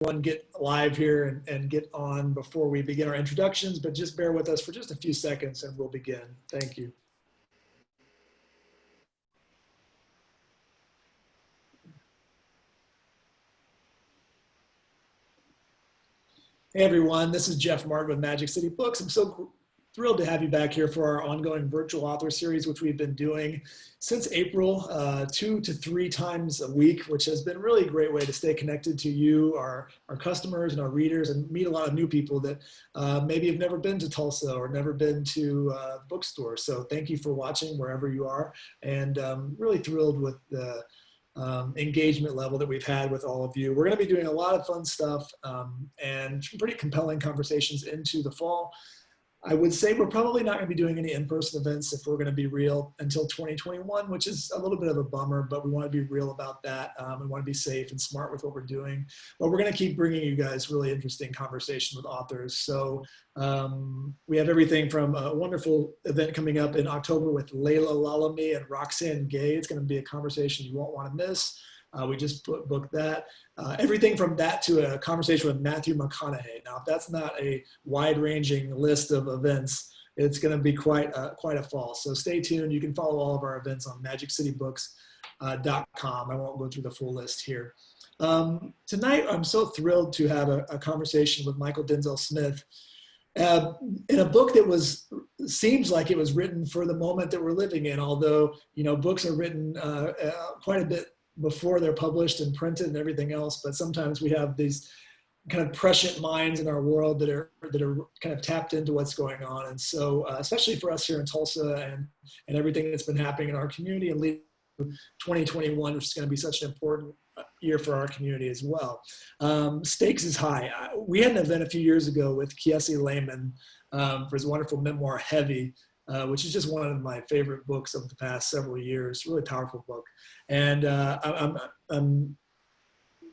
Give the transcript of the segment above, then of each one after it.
everyone get live here and get on before we begin our introductions, but just bear with us for just a few seconds and we'll begin. Thank you. Hey everyone, this is Jeff Martin with Magic City Books. I'm so thrilled to have you back here for our ongoing virtual author series, which we've been doing since April, 2 to 3 times a week, which has been really a great way to stay connected to you, our customers and our readers, and meet a lot of new people that maybe have never been to Tulsa or never been to bookstores. So thank you for watching wherever you are, and really thrilled with the engagement level that we've had with all of you. We're going to be doing a lot of fun stuff and pretty compelling conversations into the fall. I would say we're probably not going to be doing any in-person events, if we're going to be real, until 2021, which is a little bit of a bummer, but we want to be real about that. We want to be safe and smart with what we're doing. But we're going to keep bringing you guys really interesting conversations with authors. So we have everything from a wonderful event coming up in October with Layla Lalami and Roxanne Gay. It's going to be a conversation you won't want to miss. We just booked that. Everything from that to a conversation with Matthew McConaughey. Now, if that's not a wide-ranging list of events, it's going to be quite a fall. So stay tuned. You can follow all of our events on magiccitybooks.com. I won't go through the full list here. Tonight, I'm so thrilled to have a conversation with Mychal Denzel Smith in a book that seems like it was written for the moment that we're living in, although, you know, books are written quite a bit before they're published and printed and everything else, but sometimes we have these kind of prescient minds in our world that are kind of tapped into what's going on. And so, especially for us here in Tulsa and everything that's been happening in our community and leading to 2021, which is going to be such an important year for our community as well. Stakes is high. We had an event a few years ago with Kiesi Lehman for his wonderful memoir, Heavy, which is just one of my favorite books of the past several years. Really powerful book. And I'm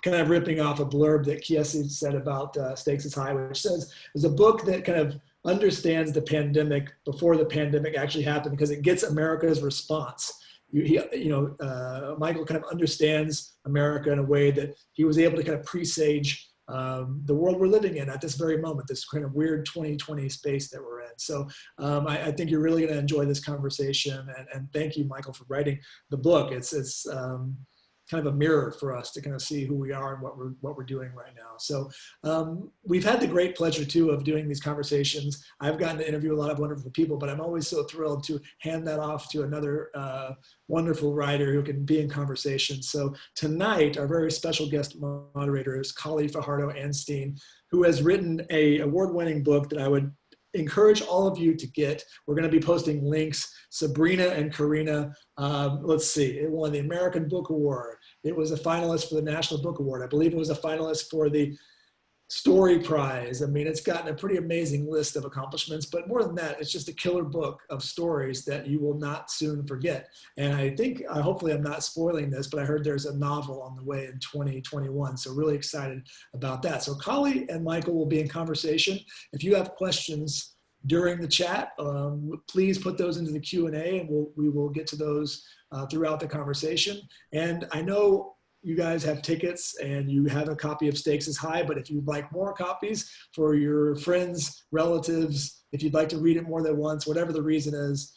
kind of ripping off a blurb that Kiesi said about Stakes is High, which says it's a book that kind of understands the pandemic before the pandemic actually happened, because it gets America's response. Mychal kind of understands America in a way that he was able to kind of presage the world we're living in at this very moment, this kind of weird 2020 space that we're in. So I think you're really going to enjoy this conversation, and thank you, Mychal, for writing the book. It's kind of a mirror for us to kind of see who we are and what we're doing right now. So we've had the great pleasure too of doing these conversations. I've gotten to interview a lot of wonderful people, but I'm always so thrilled to hand that off to another wonderful writer who can be in conversation. So tonight, our very special guest moderator is Kali Fajardo-Anstine, who has written an award-winning book that I would encourage all of you to get. We're going to be posting links. Sabrina and Corina, let's see, it won the American Book Award. It was a finalist for the National Book Award. I believe it was a finalist for the Story Prize. I mean, it's gotten a pretty amazing list of accomplishments, but more than that, it's just a killer book of stories that you will not soon forget. And I think, hopefully I'm not spoiling this, but I heard there's a novel on the way in 2021. So really excited about that. So Kali and Mychal will be in conversation. If you have questions during the chat, please put those into the Q&A, and we will get to those throughout the conversation. And I know you guys have tickets and you have a copy of Stakes is High, but if you'd like more copies for your friends, relatives, if you'd like to read it more than once, whatever the reason is,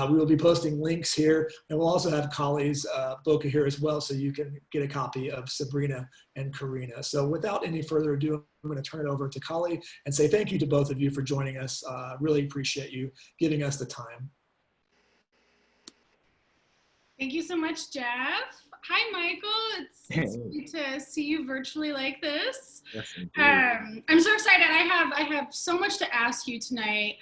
we will be posting links here, and we'll also have Kali's book here as well, so you can get a copy of Sabrina and Corina. So without any further ado, I'm going to turn it over to Kali and say thank you to both of you for joining us. Really appreciate you giving us the time. Thank you so much, Jeff. Hi, Mychal. It's good to see you virtually like this. Yes, I'm so excited. I have so much to ask you tonight.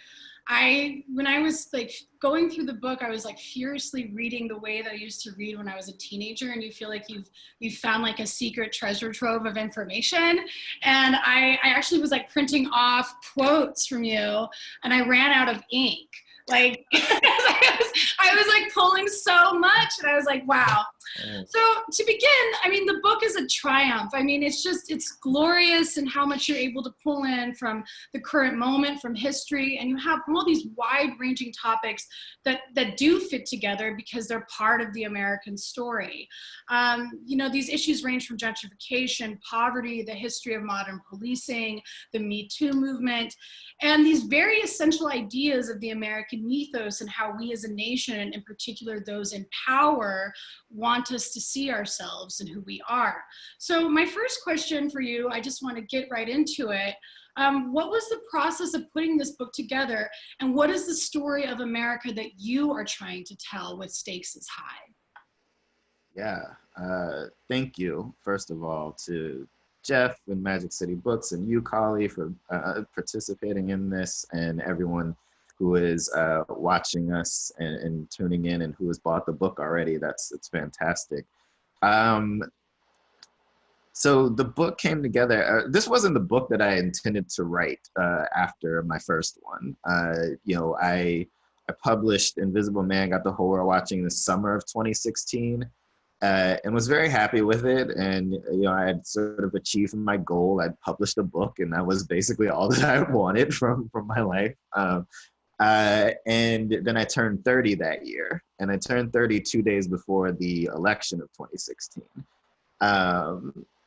When I was like going through the book, I was like furiously reading the way that I used to read when I was a teenager, and you feel like you've found like a secret treasure trove of information. And I actually was like printing off quotes from you, and I ran out of ink. Like I was like pulling so much, and I was like, wow. So to begin, I mean, the book is a triumph. I mean, it's glorious in how much you're able to pull in from the current moment, from history, and you have all these wide-ranging topics that do fit together because they're part of the American story. You know, these issues range from gentrification, poverty, the history of modern policing, the Me Too movement, and these very essential ideas of the American mythos and how we as a nation, and in particular those in power, want us to see ourselves and who we are. So my first question for you, I just want to get right into it. What was the process of putting this book together, and what is the story of America that you are trying to tell with Stakes is High? Yeah, thank you, first of all, to Jeff and Magic City Books and you, Kali, for participating in this, and everyone who is watching us and tuning in and who has bought the book already. It's fantastic. So the book came together. This wasn't the book that I intended to write after my first one. You know, I published Invisible Man, Got the Whole World Watching this summer of 2016. And was very happy with it. And, you know, I had sort of achieved my goal. I'd published a book, and that was basically all that I wanted from my life. And then I turned 30 that year, and I turned 30 2 days before the election of 2016.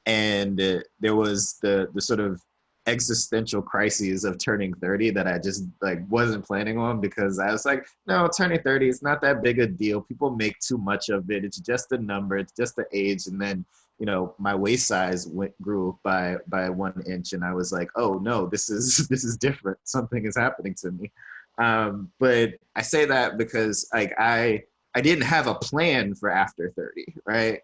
And there was the sort of existential crises of turning 30 that I just like wasn't planning on, because I was like, no, turning 30 is not that big a deal. People make too much of it. It's just a number. It's just the age. And then, you know, my waist size grew by 1 inch, and I was like, oh no, this is different. Something is happening to me. But I say that because like I didn't have a plan for after 30, right?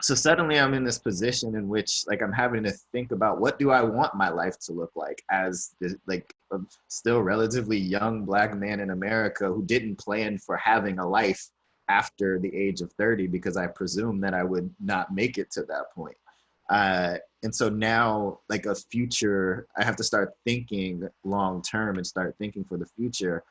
So suddenly I'm in this position in which like I'm having to think about, what do I want my life to look like as this, like a still relatively young Black man in America who didn't plan for having a life after the age of 30, because I presumed that I would not make it to that point. And so now, like a future, I have to start thinking long term and start thinking for the future.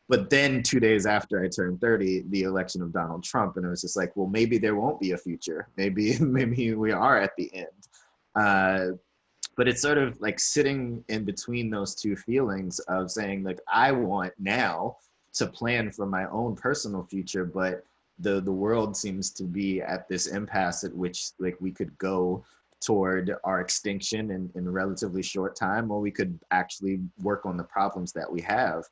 But then 2 days after I turned 30, the election of Donald Trump, and it was just like, well, maybe there won't be a future. Maybe we are at the end. But it's sort of like sitting in between those two feelings of saying, like, I want now to plan for my own personal future, but the world seems to be at this impasse at which like we could go toward our extinction in a relatively short time, or we could actually work on the problems that we have.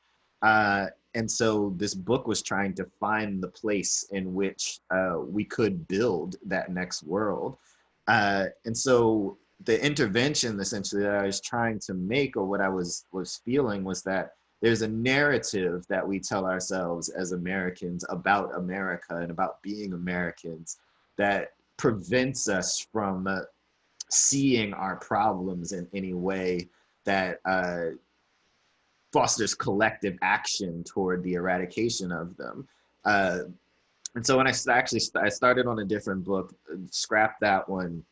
And so this book was trying to find the place in which we could build that next world. And so the intervention essentially that I was trying to make, or what I was feeling, was that there's a narrative that we tell ourselves as Americans about America and about being Americans that prevents us from seeing our problems in any way that fosters collective action toward the eradication of them. And so when I started on a different book, scrapped that one,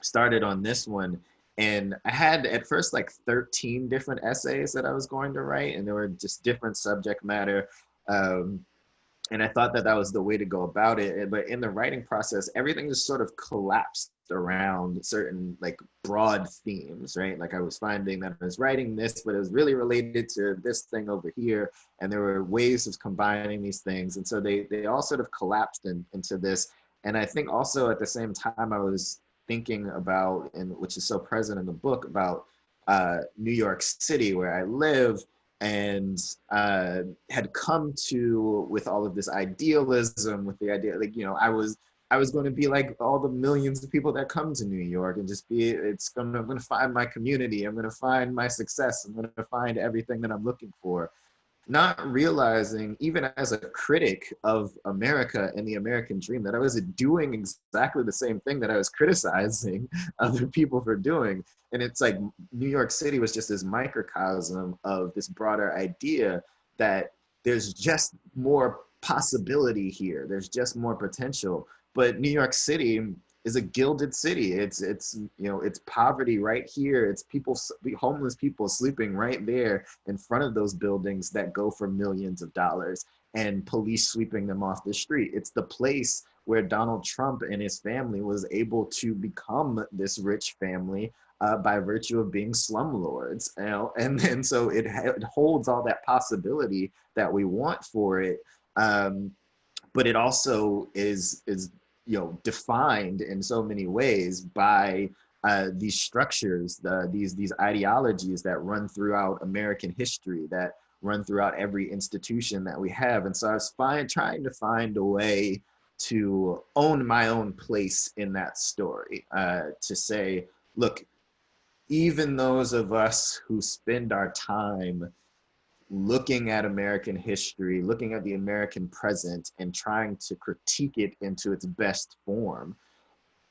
started on this one, and I had at first like 13 different essays that I was going to write, and they were just different subject matter. And I thought that was the way to go about it. But in the writing process, everything just sort of collapsed around certain like broad themes, right? Like I was finding that I was writing this, but it was really related to this thing over here. And there were ways of combining these things. And so they all sort of collapsed into this. And I think also at the same time, I was thinking about, and which is so present in the book, about New York City, where I live, and had come to with all of this idealism, with the idea, like, you know, I was going to be like all the millions of people that come to New York and just be, I'm going to find my community, I'm going to find my success, I'm going to find everything that I'm looking for. Not realizing, even as a critic of America and the American dream, that I was doing exactly the same thing that I was criticizing other people for doing. And it's like New York City was just this microcosm of this broader idea that there's just more possibility here. There's just more potential. But New York City is a gilded city. It's you know, it's poverty right here. It's people, homeless people sleeping right there in front of those buildings that go for millions of dollars, and police sweeping them off the street. It's the place where Donald Trump and his family was able to become this rich family by virtue of being slumlords, you know, and so it holds all that possibility that we want for it, but it also is you know, defined in so many ways by these structures, these ideologies that run throughout American history, that run throughout every institution that we have. And so I was trying to find a way to own my own place in that story, to say, look, even those of us who spend our time looking at American history, looking at the American present, and trying to critique it into its best form,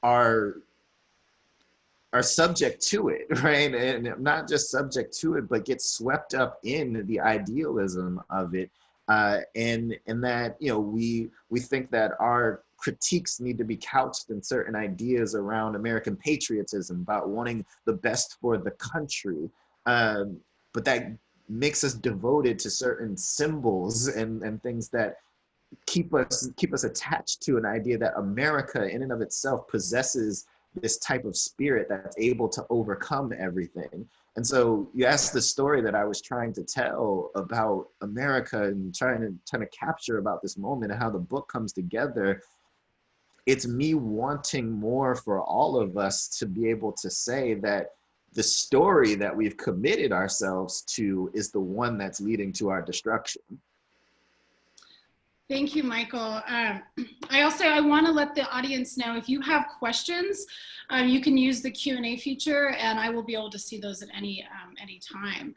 are subject to it, right? And not just subject to it, but get swept up in the idealism of it. And that, you know, we think that our critiques need to be couched in certain ideas around American patriotism, about wanting the best for the country. But that makes us devoted to certain symbols and things that keep us attached to an idea that America in and of itself possesses this type of spirit that's able to overcome everything. And so you asked the story that I was trying to tell about America and trying to capture about this moment and how the book comes together. It's me wanting more for all of us to be able to say that the story that we've committed ourselves to is the one that's leading to our destruction. Thank you, Mychal. I want to let the audience know, if you have questions, you can use the Q&A feature, and I will be able to see those at any time.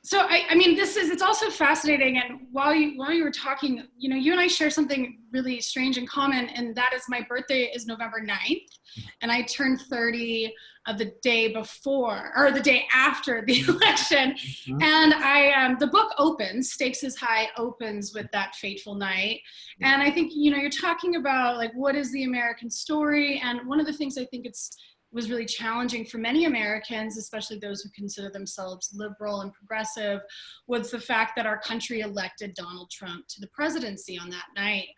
So I mean, it's also fascinating. And while you were talking, you know, you and I share something really strange in common, and that is my birthday is November 9th, and I turned 30 the day before, or the day after the election. Mm-hmm. And the book opens, Stakes is High opens with that fateful night. And I think, you know, you're talking about like, what is the American story? And one of the things I think was really challenging for many Americans, especially those who consider themselves liberal and progressive, was the fact that our country elected Donald Trump to the presidency on that night.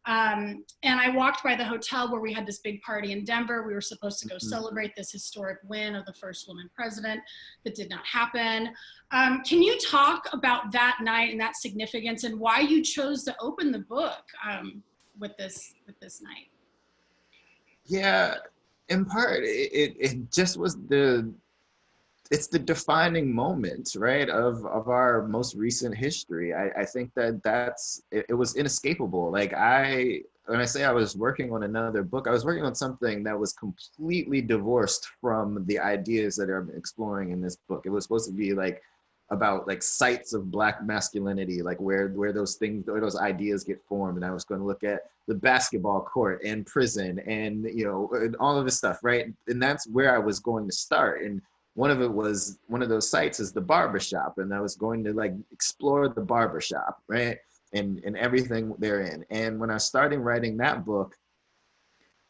And I walked by the hotel where we had this big party in Denver. We were supposed to go celebrate this historic win of the first woman president. That did not happen. Can you talk about that night and that significance, and why you chose to open the book with this night? Yeah, in part, it just was it's the defining moment, right, of our most recent history. I think it was inescapable. Like when I say I was working on another book, I was working on something that was completely divorced from the ideas that I'm exploring in this book. It was supposed to be like about like sites of Black masculinity, like where those ideas get formed. And I was going to look at the basketball court and prison and, you know, and all of this stuff, right? And that's where I was going to start. And one of those sites is the barbershop, and I was going to like explore the barbershop, right? And everything therein. And when I started writing that book,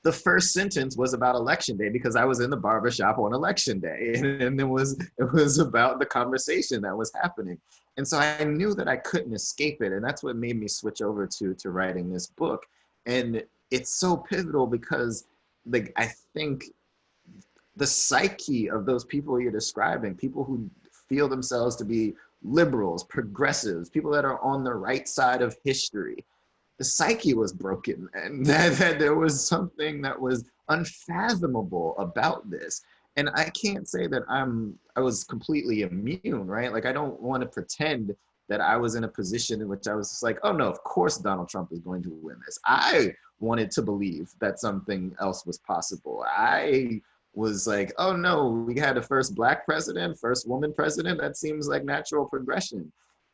the first sentence was about election day, because I was in the barbershop on election day, and it was about the conversation that was happening. And so I knew that I couldn't escape it. And that's what made me switch over to writing this book. And it's so pivotal because, like, I think the psyche of those people you're describing, people who feel themselves to be liberals, progressives, people that are on the right side of history, the psyche was broken, and that there was something that was unfathomable about this. And I can't say that I was completely immune, right? Like, I don't want to pretend that I was in a position in which I was just like, oh no, of course Donald Trump is going to win this. I wanted to believe that something else was possible. I was like, oh no, we had a first Black president, first woman president. That seems like natural progression.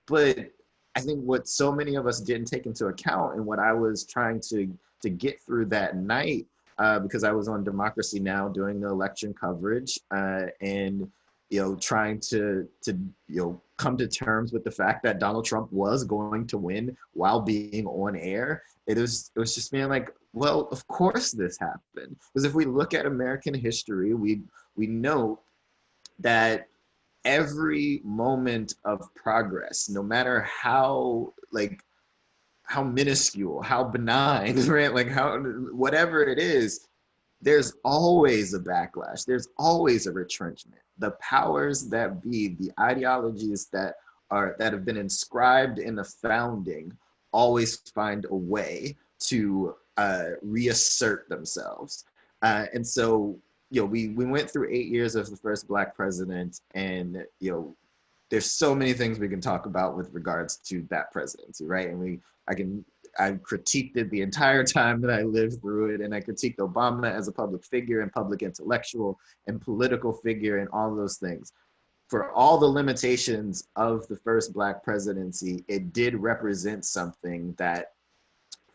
But I think what so many of us didn't take into account, and what I was trying to get through that night, because I was on Democracy Now! Doing the election coverage, and you know, trying to come to terms with the fact that Donald Trump was going to win while being on air. It was just being like, well, of course this happened. Because if we look at American history, we know that every moment of progress, no matter how like minuscule, how benign, right? Like how, whatever it is, there's always a backlash. There's always a retrenchment. The powers that be, the ideologies that have been inscribed in the founding, always find a way to reassert themselves. And so, we went through 8 years of the first Black president, and there's so many things we can talk about with regards to that presidency, right? And I critiqued it the entire time that I lived through it, and I critiqued Obama as a public figure and public intellectual and political figure and all those things. For all the limitations of the first Black presidency, it did represent something that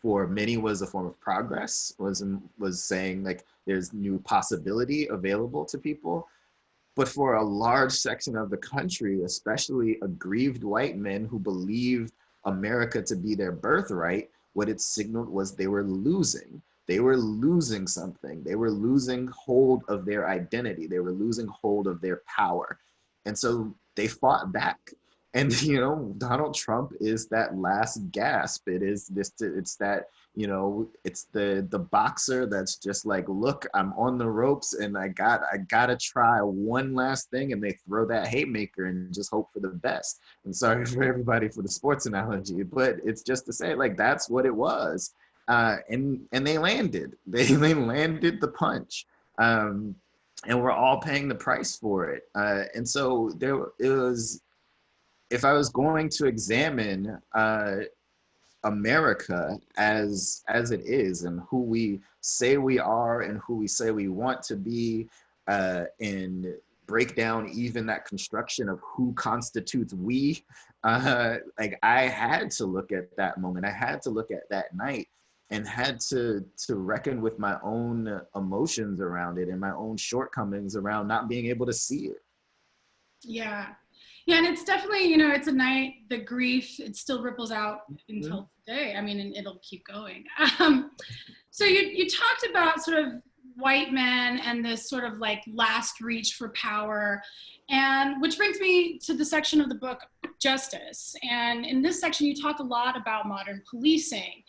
for many was a form of progress, was saying like there's new possibility available to people. But for a large section of the country, especially aggrieved white men who believed America to be their birthright, what it signaled was they were losing. They were losing something. They were losing hold of their identity. They were losing hold of their power. And so they fought back. And, Donald Trump is that last gasp. It's that, it's the boxer that's just like, look, I'm on the ropes and I gotta try one last thing, and they throw that haymaker and just hope for the best. And sorry for everybody for the sports analogy, but it's just to say like, that's what it was. And they landed. They landed the punch. And we're all paying the price for it. And so it was, if I was going to examine America as it is, and who we say we are and who we say we want to be, and break down even that construction of who constitutes we, like I had to look at that moment. I had to look at that night and had to reckon with my own emotions around it and my own shortcomings around not being able to see it. Yeah. Yeah, and it's definitely, it's a night, the grief, it still ripples out until today. I mean, and it'll keep going. So you talked about sort of white men and this sort of like last reach for power, and which brings me to the section of the book, Justice. And in this section, you talk a lot about modern policing.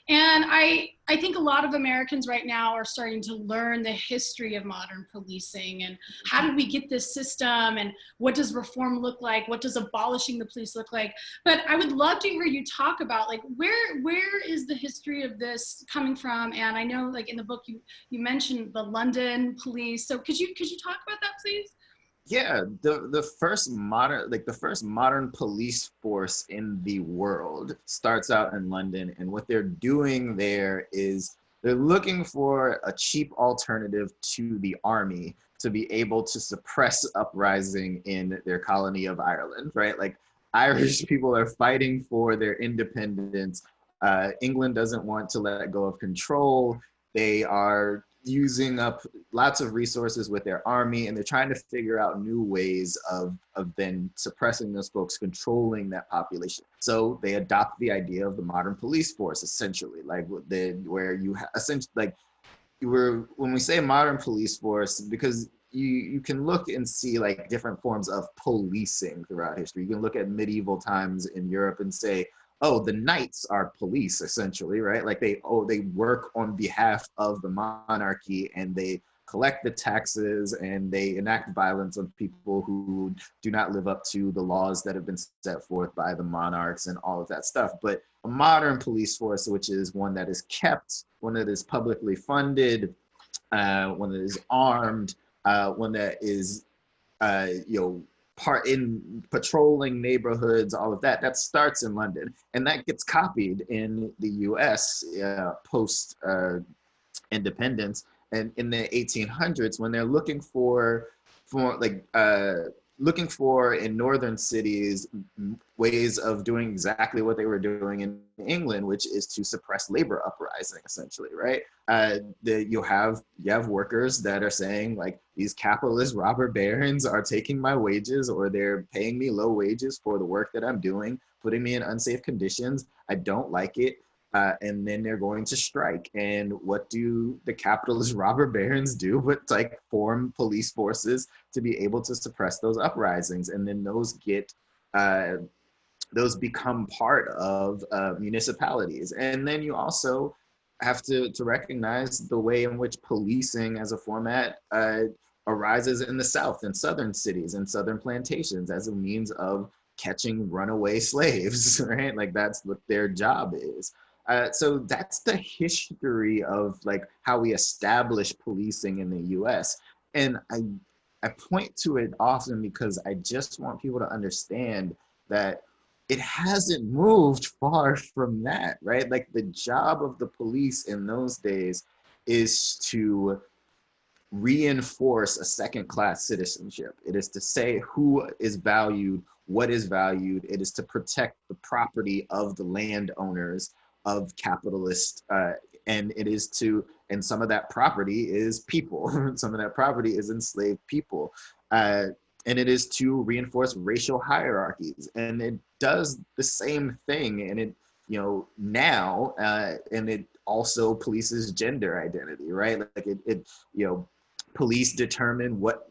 And I think a lot of Americans right now are starting to learn the history of modern policing and how did we get this system and what does reform look like? What does abolishing the police look like? But I would love to hear you talk about like where is the history of this coming from? And I know like in the book you mentioned the London police. So could you talk about that, please? Yeah, the first modern police force in the world starts out in London, and what they're doing there is they're looking for a cheap alternative to the army to be able to suppress uprising in their colony of Ireland, right? Like Irish people are fighting for their independence. England doesn't want to let go of control. They are using up lots of resources with their army, and they're trying to figure out new ways of then suppressing those folks, controlling that population. So they adopt the idea of the modern police force, essentially, like where you essentially like when we say modern police force, because you can look and see like different forms of policing throughout history. You can look at medieval times in Europe and say, oh, the knights are police, essentially, right? Like they work on behalf of the monarchy, and they collect the taxes and they enact violence on people who do not live up to the laws that have been set forth by the monarchs and all of that stuff. But a modern police force, which is one that is kept, one that is publicly funded, one that is armed, one that is, part in patrolling neighborhoods, all of that starts in London, and that gets copied in the US post independence, and in the 1800s when they're looking for in northern cities ways of doing exactly what they were doing in England, which is to suppress labor uprising, essentially, right? You have workers that are saying like, these capitalist robber barons are taking my wages, or they're paying me low wages for the work that I'm doing, putting me in unsafe conditions. I don't like it. And then they're going to strike. And what do the capitalist robber barons do but like form police forces to be able to suppress those uprisings? And then those get those become part of municipalities. And then you also have to recognize the way in which policing as a format arises in the South, in southern cities and southern plantations as a means of catching runaway slaves, right? Like that's what their job is. So that's the history of like how we establish policing in the US. And I point to it often because I just want people to understand that it hasn't moved far from that, right? Like the job of the police in those days is to reinforce a second-class citizenship. It is to say who is valued, what is valued. It is to protect the property of the landowners, of capitalists, and it is to, and some of that property is people. Some of that property is enslaved people. And it is to reinforce racial hierarchies. And it does the same thing, and it, now, and it also polices gender identity, right? Like it police determine what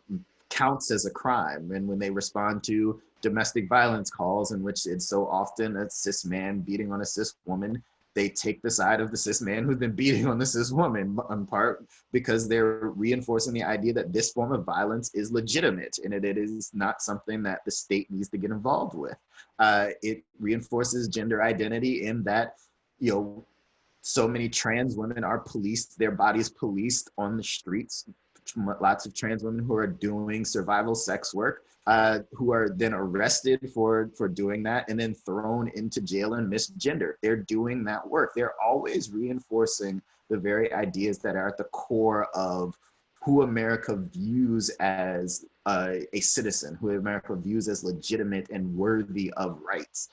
counts as a crime. And when they respond to domestic violence calls in which it's so often a cis man beating on a cis woman, they take the side of the cis man who's been beating on the cis woman, in part because they're reinforcing the idea that this form of violence is legitimate and it is not something that the state needs to get involved with. It reinforces gender identity in that, so many trans women are policed, their bodies policed on the streets. Lots of trans women who are doing survival sex work, who are then arrested for doing that and then thrown into jail and misgendered. They're doing that work. They're always reinforcing the very ideas that are at the core of who America views as a citizen, who America views as legitimate and worthy of rights.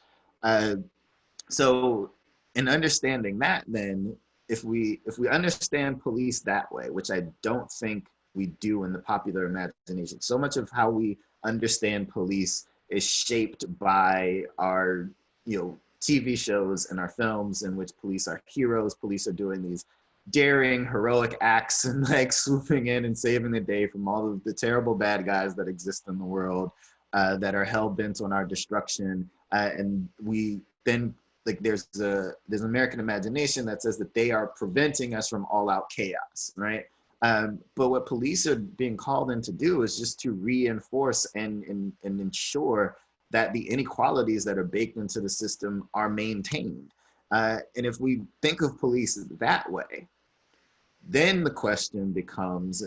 So in understanding that, then, if we understand police that way, which I don't think we do in the popular imagination, so much of how we understand police is shaped by our, TV shows and our films in which police are heroes. Police are doing these daring, heroic acts and like swooping in and saving the day from all of the terrible bad guys that exist in the world, that are hell bent on our destruction. And we then, like, there's an American imagination that says that they are preventing us from all out chaos, right? But what police are being called in to do is just to reinforce and ensure that the inequalities that are baked into the system are maintained. And if we think of police that way, then the question becomes,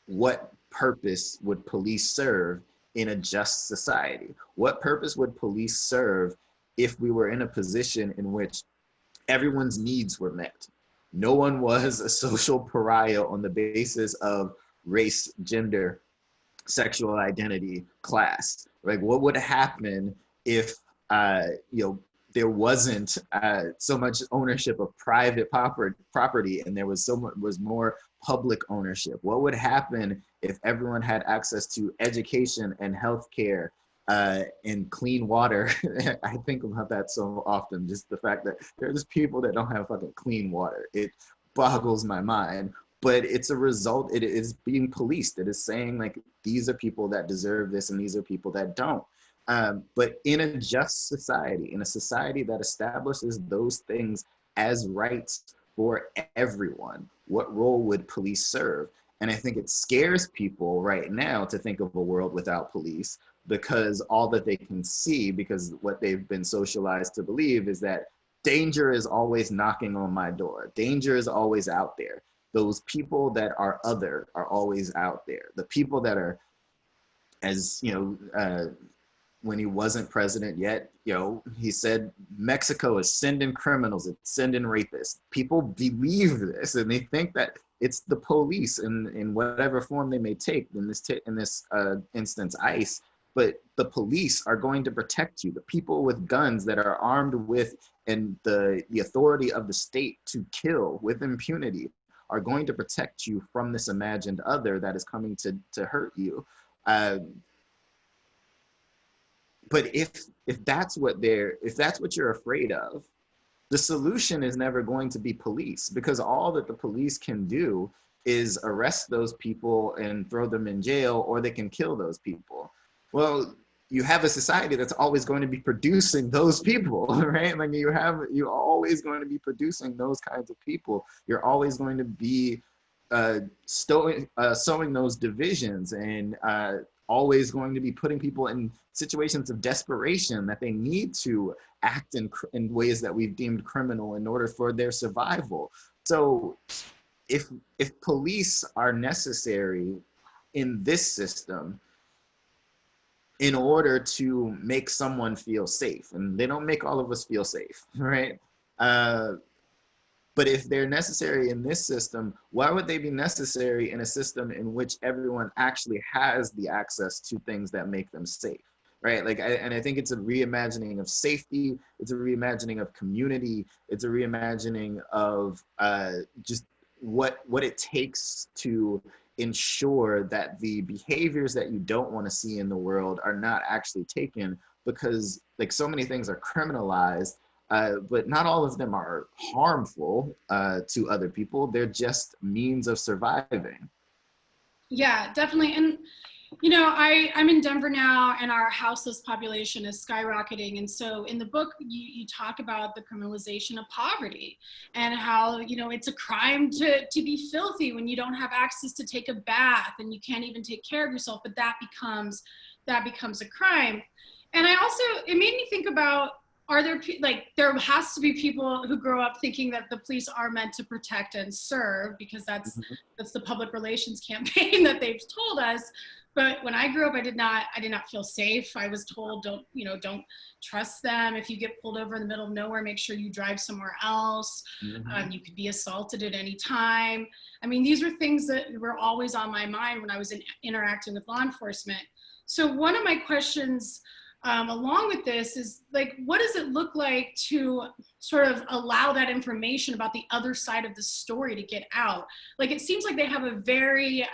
what purpose would police serve in a just society? What purpose would police serve if we were in a position in which everyone's needs were met? No one was a social pariah on the basis of race, gender, sexual identity, class. Like, what would happen if there wasn't so much ownership of private property and there was more public ownership? What would happen if everyone had access to education and healthcare and clean water? I think about that so often, just the fact that there's people that don't have fucking clean water. It boggles my mind, but it's a result. It is being policed. It is saying, like, these are people that deserve this and these are people that don't. But in a just society, in a society that establishes those things as rights for everyone, what role would police serve? And I think it scares people right now to think of a world without police, because all that they can see, because what they've been socialized to believe, is that danger is always knocking on my door. Danger is always out there. Those people that are other are always out there. The people that are, as when he wasn't president yet, he said Mexico is sending criminals, it's sending rapists. People believe this, and they think that it's the police in whatever form they may take. In this instance, ICE. But the police are going to protect you. The people with guns that are armed with and the authority of the state to kill with impunity are going to protect you from this imagined other that is coming to hurt you. But if that's what you're afraid of, the solution is never going to be police, because all that the police can do is arrest those people and throw them in jail, or they can kill those people. Well, you have a society that's always going to be producing those people, right? Like you're always going to be producing those kinds of people. You're always going to be sowing those divisions, and always going to be putting people in situations of desperation that they need to act in ways that we've deemed criminal in order for their survival. So if police are necessary in this system in order to make someone feel safe, and they don't make all of us feel safe, right? But if they're necessary in this system, why would they be necessary in a system in which everyone actually has the access to things that make them safe, right? Like, and I think it's a reimagining of safety, it's a reimagining of community, it's a reimagining of just what it takes to ensure that the behaviors that you don't want to see in the world are not actually taken, because like so many things are criminalized, but not all of them are harmful to other people. They're just means of surviving. Yeah, definitely. And you know, I'm in Denver now, and our houseless population is skyrocketing. And so in the book, you talk about the criminalization of poverty and how, you know, it's a crime to be filthy when you don't have access to take a bath and you can't even take care of yourself, but that becomes a crime. And I also, it made me think about, are there, like, there has to be people who grow up thinking that the police are meant to protect and serve, because that's the public relations campaign that they've told us. But when I grew up, I did not feel safe. I was told, don't trust them. If you get pulled over in the middle of nowhere, make sure you drive somewhere else. You could be assaulted at any time. I mean, these were things that were always on my mind when I was interacting with law enforcement. So one of my questions along with this is, like, what does it look like to sort of allow that information about the other side of the story to get out? Like, it seems like they have a very,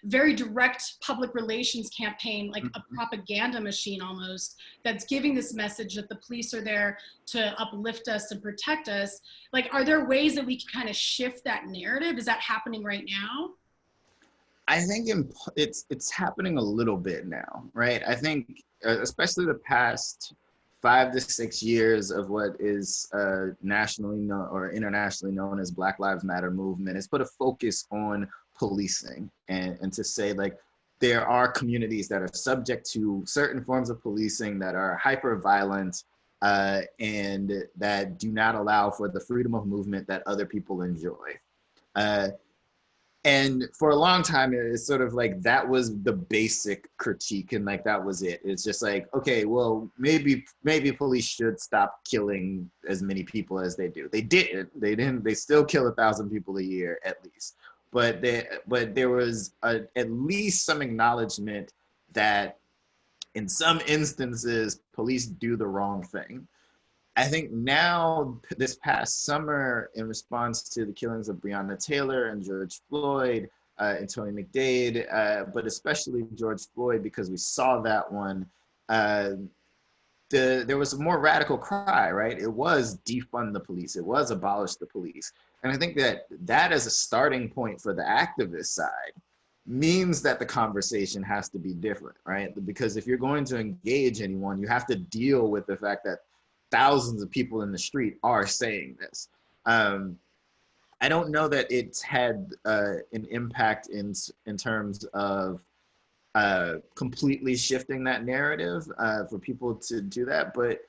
very direct public relations campaign, like a propaganda machine almost, that's giving this message that the police are there to uplift us and protect us. Like, are there ways that we can kind of shift that narrative? Is that happening right now? I think it's happening a little bit now, right? I think especially the past 5 to 6 years of what is nationally known or internationally known as Black Lives Matter movement has put a focus on policing, and to say, like, there are communities that are subject to certain forms of policing that are hyper violent and that do not allow for the freedom of movement that other people enjoy. And for a long time, it's sort of like that was the basic critique, and like that was it. It's just like, okay, well, maybe police should stop killing as many people as they do. They didn't. They still kill 1,000 people a year at least. But there was at least some acknowledgement that in some instances police do the wrong thing. I think now, this past summer, in response to the killings of Breonna Taylor and George Floyd and Tony McDade, but especially George Floyd, because we saw that one, there was a more radical cry, right? It was defund the police. It was abolish the police. And I think that as a starting point for the activist side means that the conversation has to be different, right? Because if you're going to engage anyone, you have to deal with the fact that thousands of people in the street are saying this. I don't know that it's had an impact in terms of completely shifting that narrative for people to do that. But,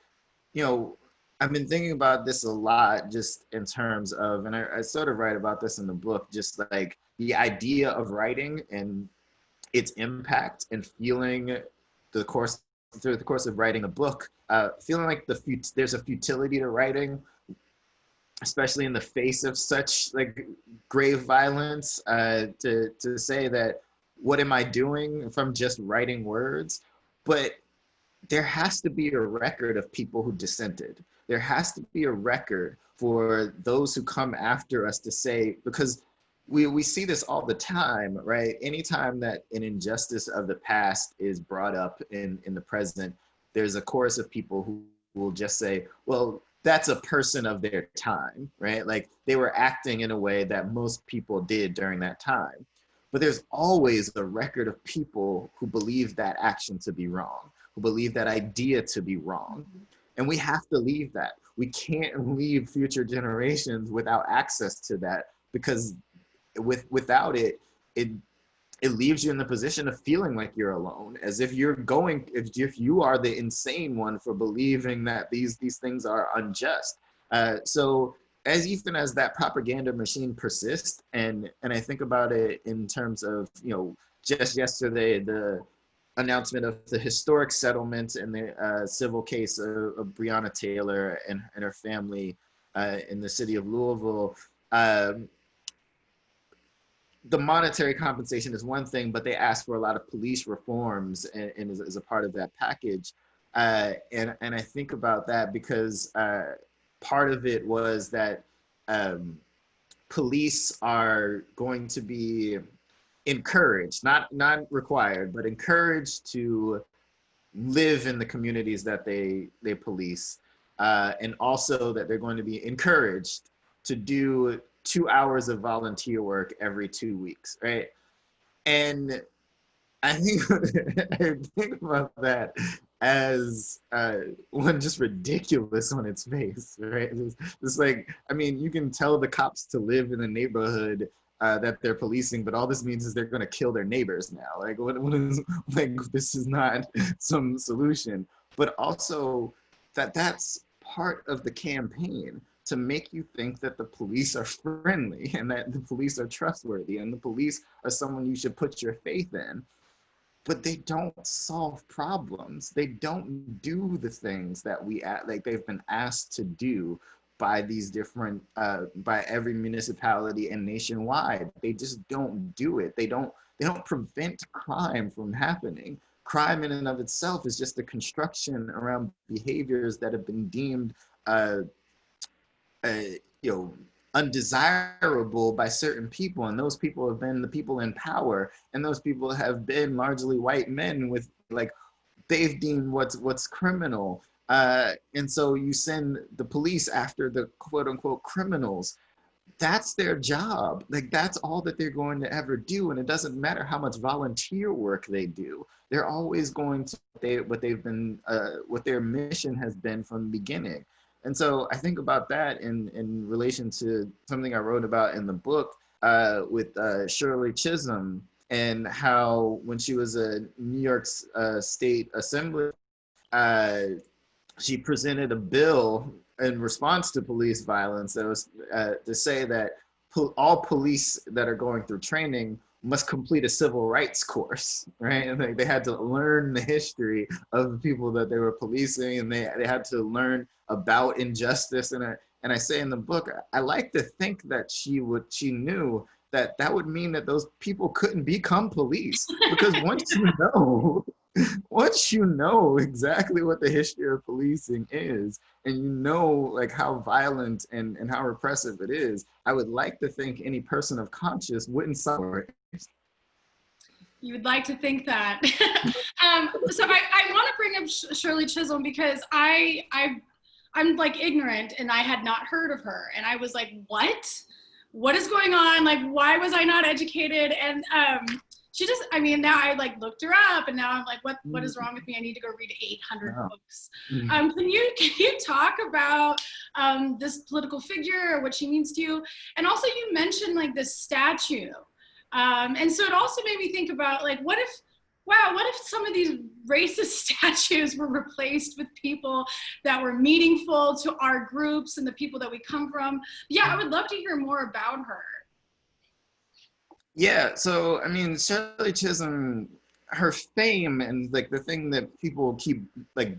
you know, I've been thinking about this a lot, just in terms of, and I sort of write about this in the book, just like the idea of writing and its impact, and feeling through the course of writing a book, feeling like there's a futility to writing, especially in the face of such like grave violence, to say that, what am I doing if I'm just writing words? But there has to be a record of people who dissented. There has to be a record for those who come after us to say, because we see this all the time, right? Anytime that an injustice of the past is brought up in the present, there's a chorus of people who will just say, well, that's a person of their time, right? Like, they were acting in a way that most people did during that time. But there's always a record of people who believe that action to be wrong, who believe that idea to be wrong. And we have to leave that. We can't leave future generations without access to that, because without it, it leaves you in the position of feeling like you're alone, as if you're going, if you are the insane one for believing that these things are unjust. So even as that propaganda machine persists, and I think about it in terms of, just yesterday, the announcement of the historic settlement in the civil case of Breonna Taylor and her family in the city of Louisville. The monetary compensation is one thing, but they asked for a lot of police reforms and as a part of that package. And I think about that because part of it was that police are going to be encouraged, not required, but encouraged to live in the communities that they police. And also that they're going to be encouraged to do 2 hours of volunteer work every 2 weeks, right? And I think I think about that as one, just ridiculous on its face, right? It's like, I mean, you can tell the cops to live in the neighborhood that they're policing, but all this means is they're going to kill their neighbors now. Like, what is, like, this is not some solution. But also that's part of the campaign, to make you think that the police are friendly and that the police are trustworthy and the police are someone you should put your faith in. But they don't solve problems. They don't do the things that they've been asked to do by these different, by every municipality and nationwide. They just don't do it. They don't prevent crime from happening. Crime in and of itself is just a construction around behaviors that have been deemed undesirable by certain people, and those people have been the people in power, and those people have been largely white men with, like, they've deemed what's criminal, and so you send the police after the quote unquote criminals. That's their job. Like, that's all that they're going to ever do, and it doesn't matter how much volunteer work they do. They're always going to what their mission has been from the beginning. And so I think about that in relation to something I wrote about in the book with Shirley Chisholm, and how when she was a New York State Assembly, she presented a bill in response to police violence that was to say that all police that are going through training must complete a civil rights course, right? And they had to learn the history of the people that they were policing, and they had to learn about injustice. And I say in the book, I like to think that she knew that would mean that those people couldn't become police, because once you know exactly what the history of policing is, and you know, like, how violent and how repressive it is, I would like to think any person of conscience wouldn't suffer. You would like to think that. So I want to bring up Shirley Chisholm because I'm like ignorant, and I had not heard of her, and I was like, what is going on? Like, why was I not educated? And she just, I mean, now I like looked her up, and now I'm like, what is wrong with me? I need to go read 800 books. Can you talk about this political figure, or what she means to you? And also, you mentioned like this statue. And so it also made me think about, like, what if some of these racist statues were replaced with people that were meaningful to our groups and the people that we come from? Yeah, I would love to hear more about her. Yeah, so I mean, Shirley Chisholm, her fame and like the thing that people keep like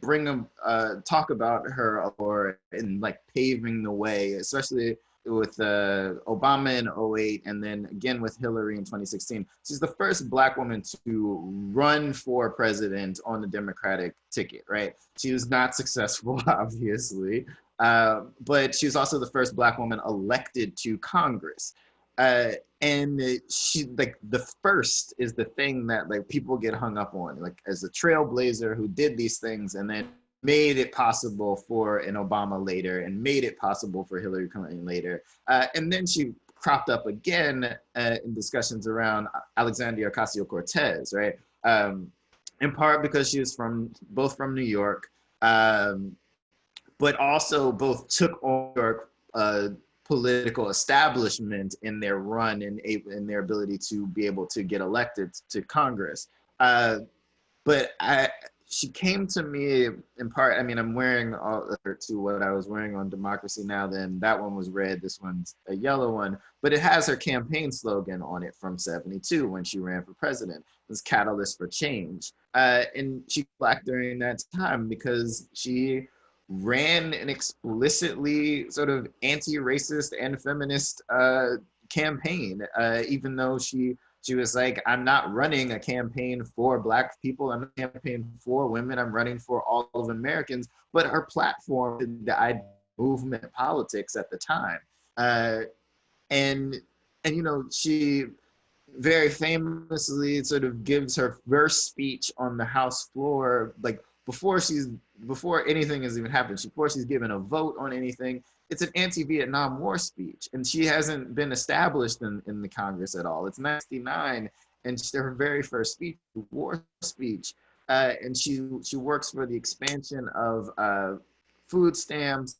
talk about her, or in like paving the way, especially with Obama in 2008, and then again with Hillary in 2016. She's the first Black woman to run for president on the Democratic ticket, right? She was not successful, obviously, but she was also the first Black woman elected to Congress. And she, like, the first is the thing that like people get hung up on, like, as a trailblazer who did these things and then made it possible for an Obama later, and made it possible for Hillary Clinton later. And then she cropped up again in discussions around Alexandria Ocasio-Cortez, right? in part because she was both from New York, but also both took on New York political establishment in their run and in their ability to be able to get elected to Congress. But she came to me in part. I mean, I'm wearing to what I was wearing on Democracy Now! Then that one was red. This one's a yellow one. But it has her campaign slogan on it from '72 when she ran for president. It was "Catalyst for Change," and she Black during that time because she ran an explicitly sort of anti-racist and feminist campaign, even though she was like, I'm not running a campaign for Black people. I'm not a campaign for women. I'm running for all of Americans. But her platform, the movement politics at the time. And you know, she very famously sort of gives her first speech on the House floor, like before anything has even happened, before she's given a vote on anything. It's an anti-Vietnam War speech, and she hasn't been established in the Congress at all. It's 1999, and her very first speech, war speech, and she works for the expansion of food stamps,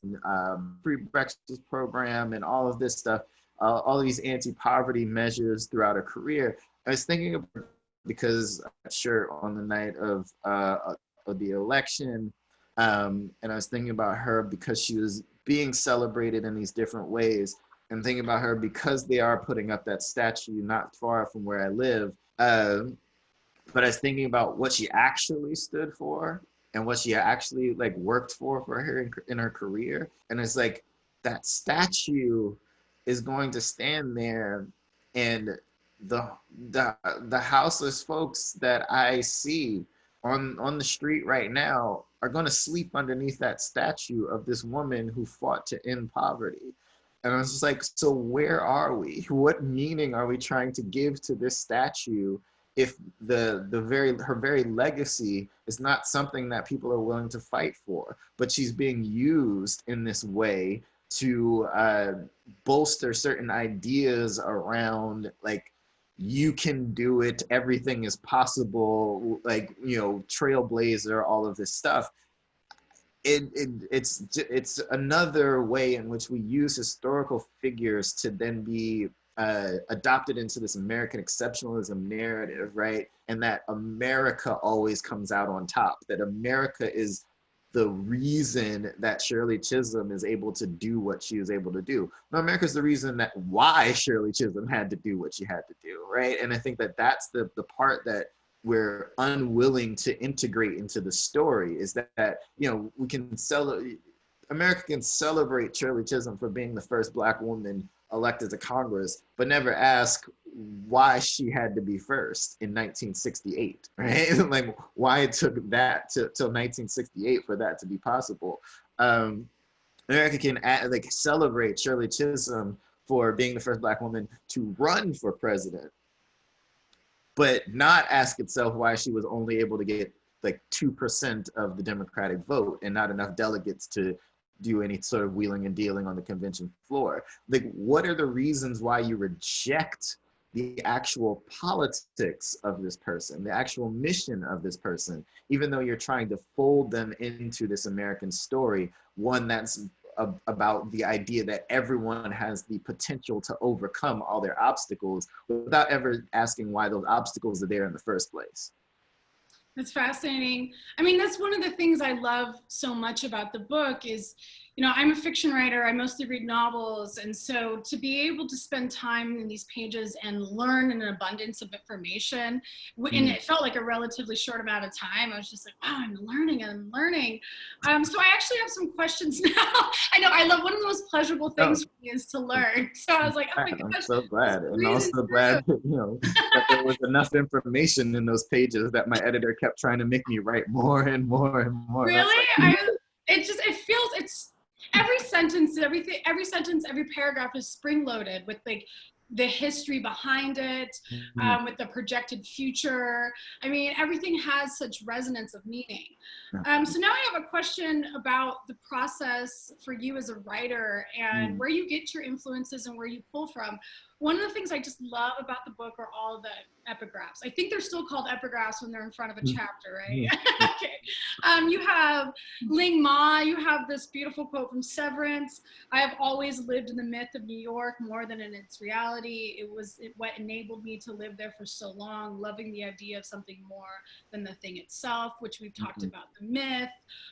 free breakfast program, and all of this stuff, all of these anti-poverty measures throughout her career. I was thinking of her because sure on the night of the election, and I was thinking about her because she was being celebrated in these different ways, and thinking about her because they are putting up that statue not far from where I live. But I was thinking about what she actually stood for and what she actually like worked for her in her career. And it's like that statue is going to stand there, and the houseless folks that I see on the street right now are going to sleep underneath that statue of this woman who fought to end poverty. And I was just like, so where are we? What meaning are we trying to give to this statue if her very legacy is not something that people are willing to fight for, but she's being used in this way to bolster certain ideas around like, you can do it, everything is possible, like, you know, trailblazer, all of this stuff. It's another way in which we use historical figures to then be adopted into this American exceptionalism narrative, right? And that America always comes out on top, that America is the reason that Shirley Chisholm is able to do what she was able to do. No, America's the reason that why Shirley Chisholm had to do what she had to do, right? And I think that that's the part that we're unwilling to integrate into the story, is that you know, we can America can celebrate Shirley Chisholm for being the first Black woman elected to Congress, but never ask why she had to be first in 1968, right? Like why it took that till 1968 for that to be possible. America can like celebrate Shirley Chisholm for being the first Black woman to run for president, but not ask itself why she was only able to get like 2% of the Democratic vote and not enough delegates to do any sort of wheeling and dealing on the convention floor. Like, what are the reasons why you reject the actual politics of this person, the actual mission of this person, even though you're trying to fold them into this American story, one that's about the idea that everyone has the potential to overcome all their obstacles without ever asking why those obstacles are there in the first place. That's fascinating. I mean, that's one of the things I love so much about the book is, you know, I'm a fiction writer. I mostly read novels. And so to be able to spend time in these pages and learn an abundance of information, and it felt like a relatively short amount of time. I was just like, wow, I'm learning and I'm learning. So I actually have some questions now. I know, I love, one of the most pleasurable things for me is to learn. So I was like, oh my gosh. I'm so glad. And also glad that, you know, that there was enough information in those pages that my editor kept trying to make me write more and more and more. Really? It feels, it's every sentence, every paragraph is spring loaded with like the history behind it, with the projected future. I mean, everything has such resonance of meaning. So now I have a question about the process for you as a writer and where you get your influences and where you pull from. one of the things I just love about the book are all the epigraphs. I think they're still called epigraphs when they're in front of a chapter, right? Okay. You have Ling Ma, you have this beautiful quote from Severance. I have always lived in the myth of New York more than in its reality. What enabled me to live there for so long, loving the idea of something more than the thing itself, which we've talked about, the myth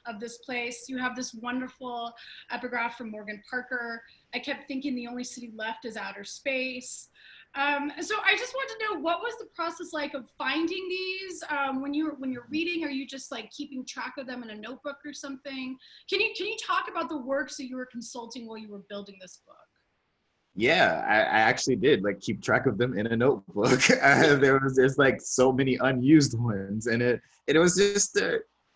of this place. You have this wonderful epigraph from Morgan Parker. I kept thinking the only city left is outer space. So I just want to know, what was the process like of finding these? When you're reading, are you just like keeping track of them in a notebook or something? Can you talk about the works that you were consulting while you were building this book? Yeah, I actually did like keep track of them in a notebook. There's like so many unused ones, and it was just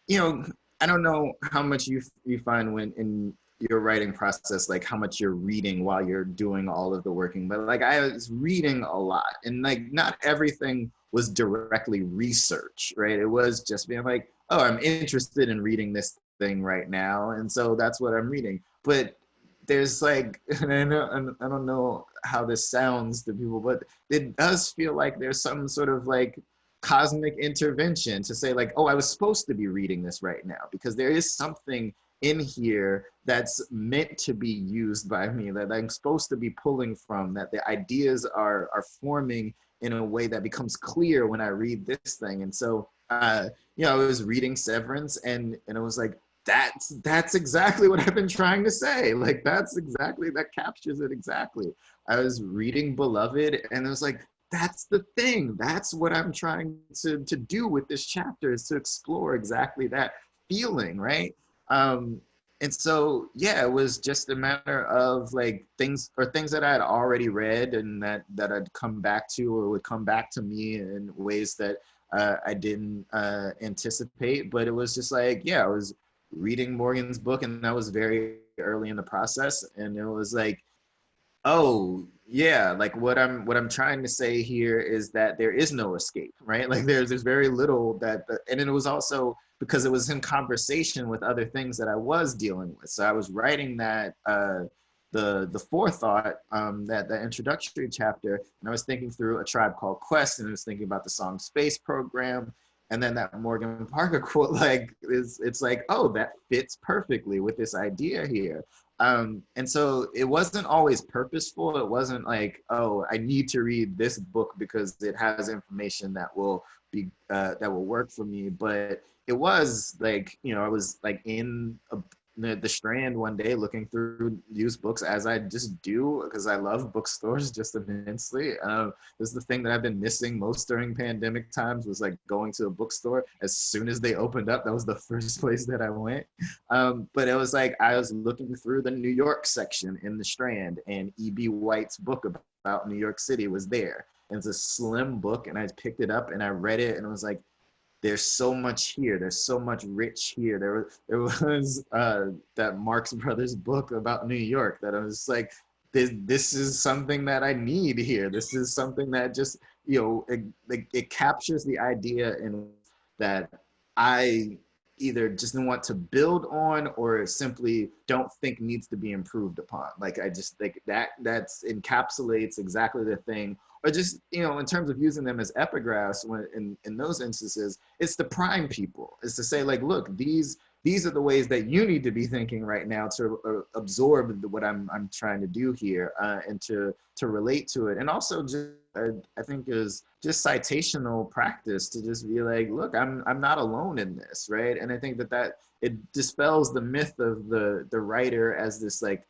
you know, I don't know how much you find when in your writing process, like how much you're reading while you're doing all of the working, but like I was reading a lot, and like not everything was directly research, right? It was just being like, oh, I'm interested in reading this thing right now, and so that's what I'm reading. But there's like, and I don't know how this sounds to people, but it does feel like there's some sort of like cosmic intervention to say like, oh, I was supposed to be reading this right now because there is something in here that's meant to be used by me, that I'm supposed to be pulling from, that the ideas are forming in a way that becomes clear when I read this thing. And so, I was reading Severance, and it was like, that's exactly what I've been trying to say. Like, that captures it exactly. I was reading Beloved, and it was like, that's the thing. That's what I'm trying to do with this chapter, is to explore exactly that feeling, right? And so, yeah, it was just a matter of like things that I had already read and that I'd come back to, or would come back to me in ways that I didn't anticipate. But it was just like, yeah, I was reading Morgan's book, and that was very early in the process. And it was like, oh yeah, like what I'm trying to say here is that there is no escape, right? Like there's very little and it was also because it was in conversation with other things that I was dealing with. So I was writing that the forethought, that the introductory chapter, and I was thinking through A Tribe Called Quest, and I was thinking about the song Space Program, and then that Morgan Parker quote, like, it's like, oh, that fits perfectly with this idea here. And so it wasn't always purposeful. It wasn't like, oh, I need to read this book because it has information that will work for me. But it was like, I was like in the Strand one day looking through used books, as I just do because I love bookstores just immensely. This is the thing that I've been missing most during pandemic times, was like going to a bookstore. As soon as they opened up, that was the first place that I went. But it was like I was looking through the New York section in the Strand, and E.B. White's book about New York City was there. And it's a slim book, and I picked it up and I read it, and it was like, there's so much here. There's so much rich here. There was that Marx Brothers book about New York that I was just like, this is something that I need here. This is something that just, it captures the idea in that I either just want to build on or simply don't think needs to be improved upon. Like, I just think that's encapsulates exactly the thing. Or just, in terms of using them as epigraphs, when in those instances, it's to prime people. It's to say, like, look, these are the ways that you need to be thinking right now to absorb what I'm trying to do here, and to relate to it. And also, just I think is just citational practice to just be like, look, I'm not alone in this, right? And I think that it dispels the myth of the writer as this like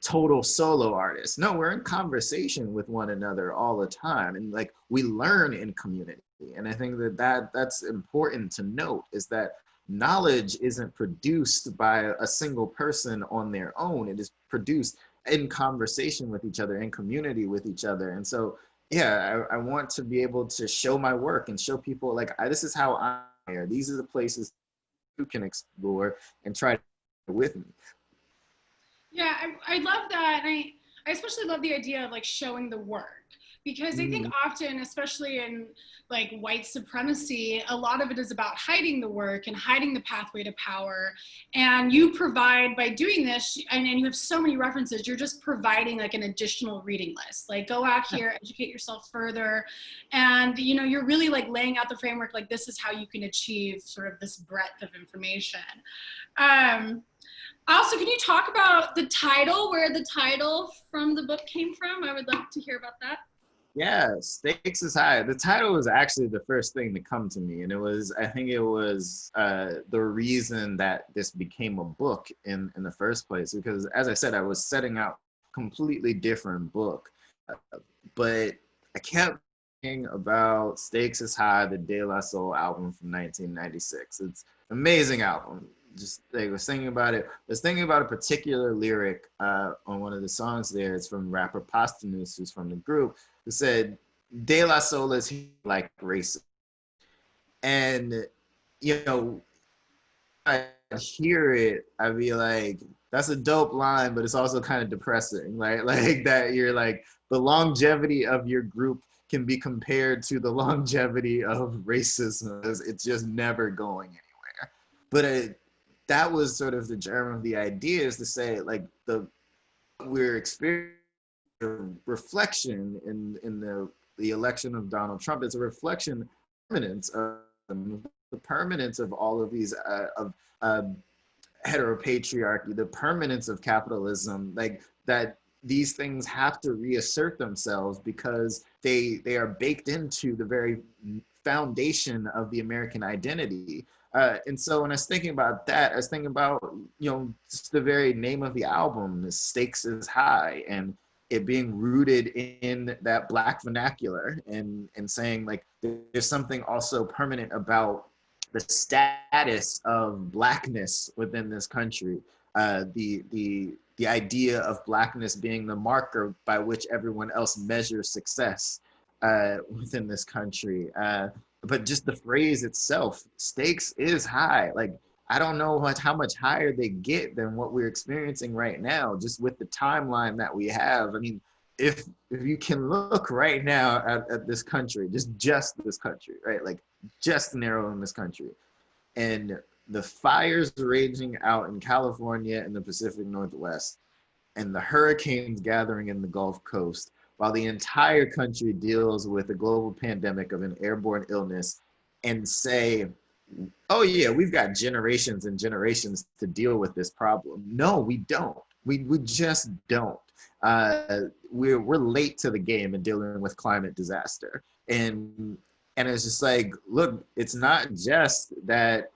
total solo artist. No, we're in conversation with one another all the time, and like we learn in community. And I think that's important to note, is that knowledge isn't produced by a single person on their own. It is produced in conversation with each other, in community with each other. And so, yeah, I want to be able to show my work and show people like, this is how I'm here. These are the places you can explore and try with me. Yeah, I love that. And I especially love the idea of like showing the work, because I think often, especially in like white supremacy, a lot of it is about hiding the work and hiding the pathway to power. And you provide, by doing this, and you have so many references, you're just providing like an additional reading list. Like, go out here, educate yourself further. And, you know, you're really like laying out the framework, like this is how you can achieve sort of this breadth of information. Also, can you talk about the title, where the title from the book came from? I would love to hear about that. Yeah, Stakes is High. The title was actually the first thing to come to me. And I think it was the reason that this became a book in the first place. Because as I said, I was setting out a completely different book. But I kept thinking about Stakes is High, the De La Soul album from 1996. It's an amazing album. Just I was thinking about it. I was thinking about a particular lyric on one of the songs there. It's from rapper Posthumous, who's from the group, who said, "De La Soul is like racism." And, you know, I hear it, I'd be like, that's a dope line, but it's also kind of depressing. Like that you're like, the longevity of your group can be compared to the longevity of racism. It's just never going anywhere. But that was sort of the germ of the idea, is to say like we're experiencing reflection in the election of Donald Trump. It's a reflection the permanence of all of these heteropatriarchy, the permanence of capitalism, like that these things have to reassert themselves because they are baked into the very foundation of the American identity. And so when I was thinking about that, I was thinking about, you know, just the very name of the album, The Stakes is High, and it being rooted in that Black vernacular, and saying like there's something also permanent about the status of Blackness within this country, the idea of Blackness being the marker by which everyone else measures success within this country. But just the phrase itself, stakes is high. Like, I don't know how much higher they get than what we're experiencing right now, just with the timeline that we have. I mean, if you can look right now at this country, just this country, right? Like, just narrow in this country. And the fires raging out in California and the Pacific Northwest, and the hurricanes gathering in the Gulf Coast, while the entire country deals with a global pandemic of an airborne illness, and say, oh yeah, we've got generations and generations to deal with this problem. No, we don't. We just don't. We're late to the game in dealing with climate disaster. And it's just like, look, it's not just that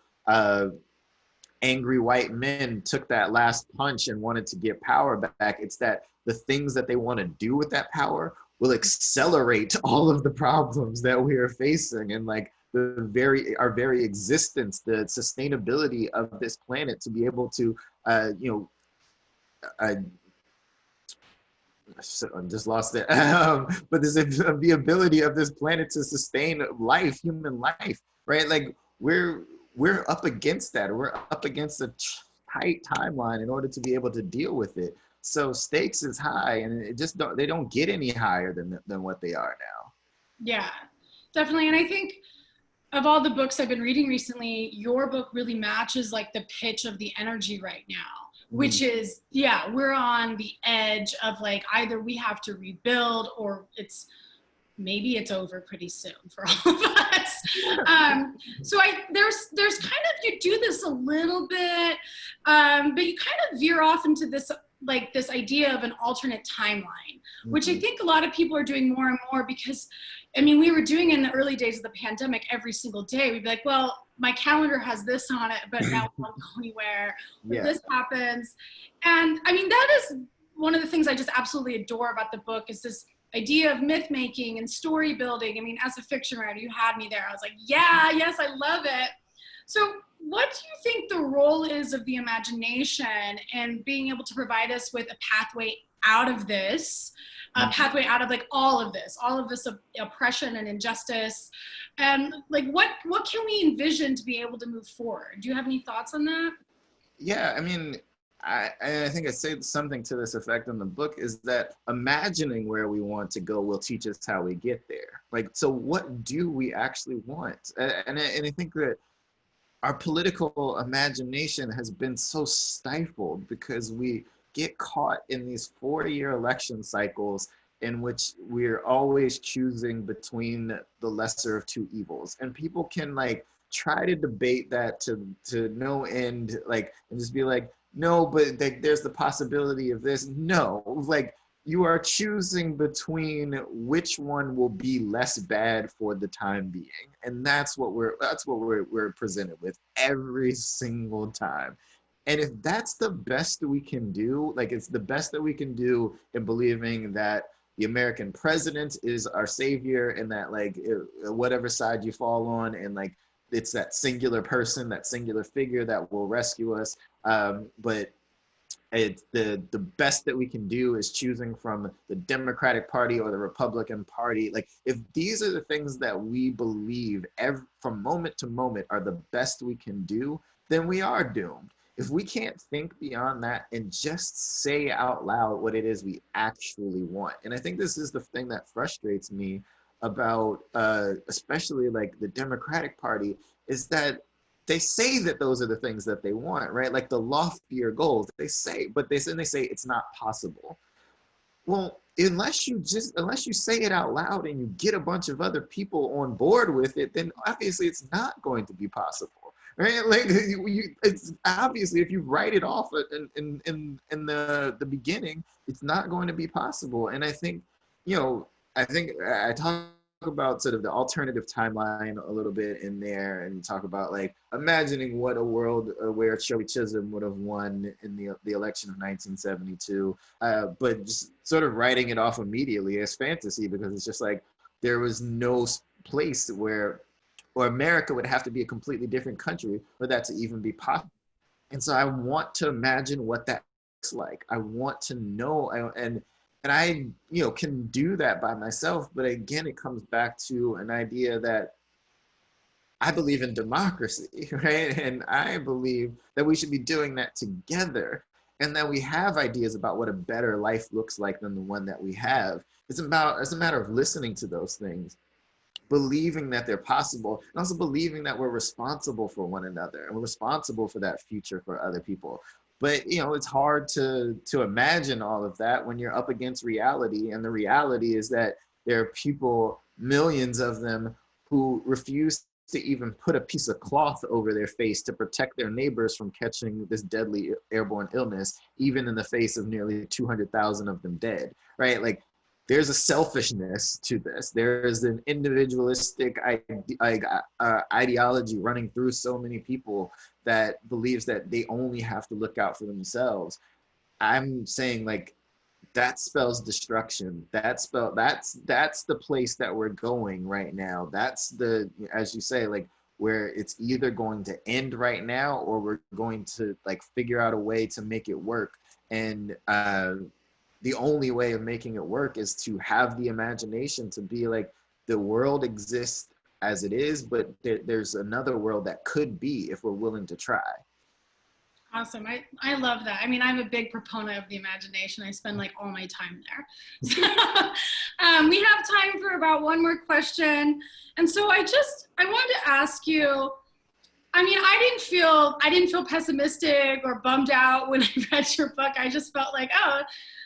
angry white men took that last punch and wanted to get power back. It's that the things that they want to do with that power will accelerate all of the problems that we are facing, and like our very existence, the sustainability of this planet to be able to, I just lost it. But there's the ability of this planet to sustain life, human life, right? Like we're up against that. We're up against a tight timeline in order to be able to deal with it. So stakes is high, and they don't get any higher than what they are now. Yeah, definitely. And I think of all the books I've been reading recently, your book really matches like the pitch of the energy right now, which is, yeah, we're on the edge of like, either we have to rebuild or maybe it's over pretty soon for all of us. So there's kind of, you do this a little bit, but you kind of veer off into this idea of an alternate timeline, which I think a lot of people are doing more and more, because I mean, we were doing it in the early days of the pandemic every single day. We'd be like, well, my calendar has this on it, but now we won't go anywhere. But this happens. And I mean, that is one of the things I just absolutely adore about the book, is this idea of myth making and story building. I mean, as a fiction writer, you had me there. I was like, yes, I love it. So what do you think the role is of the imagination and being able to provide us with a pathway out of this, pathway out of like all of this oppression and injustice? And like, what can we envision to be able to move forward? Do you have any thoughts on that? Yeah, I mean, I think I say something to this effect in the book, is that imagining where we want to go will teach us how we get there. Like, so what do we actually want? And I think that our political imagination has been so stifled because we get caught in these 4-year election cycles in which we're always choosing between the lesser of two evils. And people can like try to debate that to no end, like, and just be like, no, but there's the possibility of this. No, like, you are choosing between which one will be less bad for the time being, and that's what we're presented with every single time. And if that's the best we can do, like, it's the best that we can do in believing that the American president is our savior, and that, like, whatever side you fall on, and like, it's that singular person, that singular figure that will rescue us. But it's the best that we can do is choosing from the Democratic Party or the Republican Party. Like, if these are the things that we believe from moment to moment are the best we can do, then we are doomed. If we can't think beyond that and just say out loud what it is we actually want. And I think this is the thing that frustrates me about especially like the Democratic Party, is that they say that those are the things that they want, right? Like the loftier goals, they say it's not possible. Well, unless you say it out loud and you get a bunch of other people on board with it, then obviously it's not going to be possible, right? Like, it's obviously, if you write it off in the beginning, it's not going to be possible. And I think, I talk about sort of the alternative timeline a little bit in there, and talk about like imagining what a world where Shirley Chisholm would have won in the election of 1972, but just sort of writing it off immediately as fantasy, because it's just like there was no place where, or America would have to be a completely different country for that to even be possible. And so I want to imagine what that looks like. I want to know, and I, can do that by myself. But again, it comes back to an idea that I believe in democracy, right? And I believe that we should be doing that together, and that we have ideas about what a better life looks like than the one that we have. It's a matter of listening to those things, believing that they're possible, and also believing that we're responsible for one another, and we're responsible for that future for other people. But it's hard to imagine all of that when you're up against reality, and the reality is that there are people, millions of them, who refuse to even put a piece of cloth over their face to protect their neighbors from catching this deadly airborne illness, even in the face of nearly 200,000 of them dead, right? Like, there's a selfishness to this. There's an individualistic ideology running through so many people that believes that they only have to look out for themselves. I'm saying, like, that spells destruction. That's the place that we're going right now. That's the, as you say, like, where it's either going to end right now, or we're going to like figure out a way to make it work. And the only way of making it work is to have the imagination to be like, the world exists as it is, but there's another world that could be if we're willing to try. Awesome. I love that. I mean, I'm a big proponent of the imagination. I spend like all my time there. So, we have time for about one more question. And so I wanted to ask you, I mean, I didn't feel pessimistic or bummed out when I read your book. I just felt like, oh,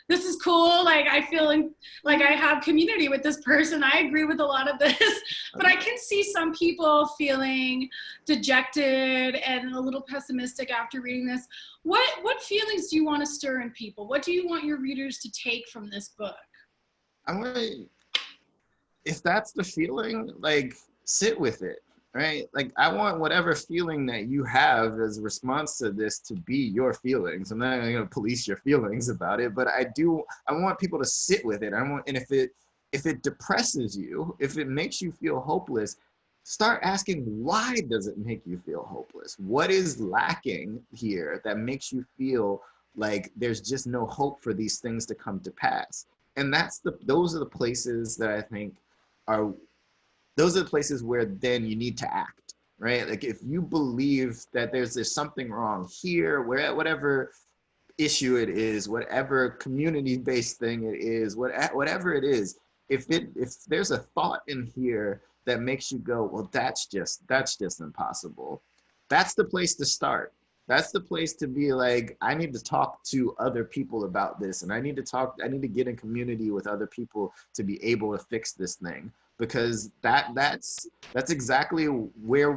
this is cool. Like, I feel like I have community with this person. I agree with a lot of this, but I can see some people feeling dejected and a little pessimistic after reading this. What feelings do you want to stir in people? What do you want your readers to take from this book? If that's the feeling, like, sit with it. Right? Like, I want whatever feeling that you have as a response to this to be your feelings. I'm not going to police your feelings about it, but I want people to sit with it. And if it depresses you, if it makes you feel hopeless, start asking, why does it make you feel hopeless? What is lacking here that makes you feel like there's just no hope for these things to come to pass? And those are the places that I think those are the places where then you need to act, right? Like, if you believe that there's something wrong here, whatever issue it is, whatever community-based thing it is, whatever it is, if there's a thought in here that makes you go, well, that's just impossible, that's the place to start. That's the place to be like, I need to talk to other people about this, and I need to get in community with other people to be able to fix this thing, because that's exactly where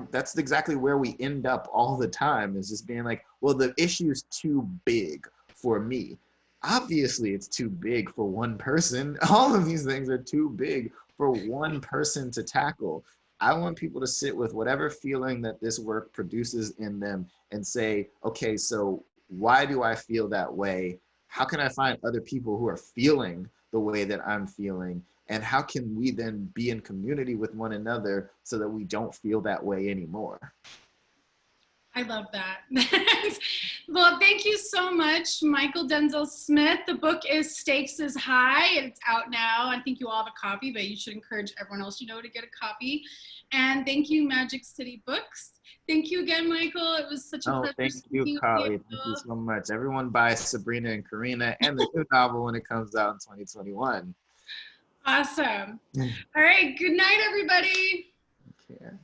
we end up all the time, is just being like, well, the issue's too big for me. Obviously it's too big for one person. All of these things are too big for one person to tackle. I want people to sit with whatever feeling that this work produces in them and say, okay, so why do I feel that way? How can I find other people who are feeling the way that I'm feeling? And how can we then be in community with one another so that we don't feel that way anymore? I love that. Well, thank you so much, Mychal Denzel Smith. The book is Stakes is High. It's out now. I think you all have a copy, but you should encourage everyone else you know to get a copy. And thank you, Magic City Books. Thank you again, Michael. It was such a pleasure. Thank you, Kali. Thank you so much. Everyone buy Sabrina and Corina and the new novel when it comes out in 2021. Awesome. All right. Good night, everybody. Okay.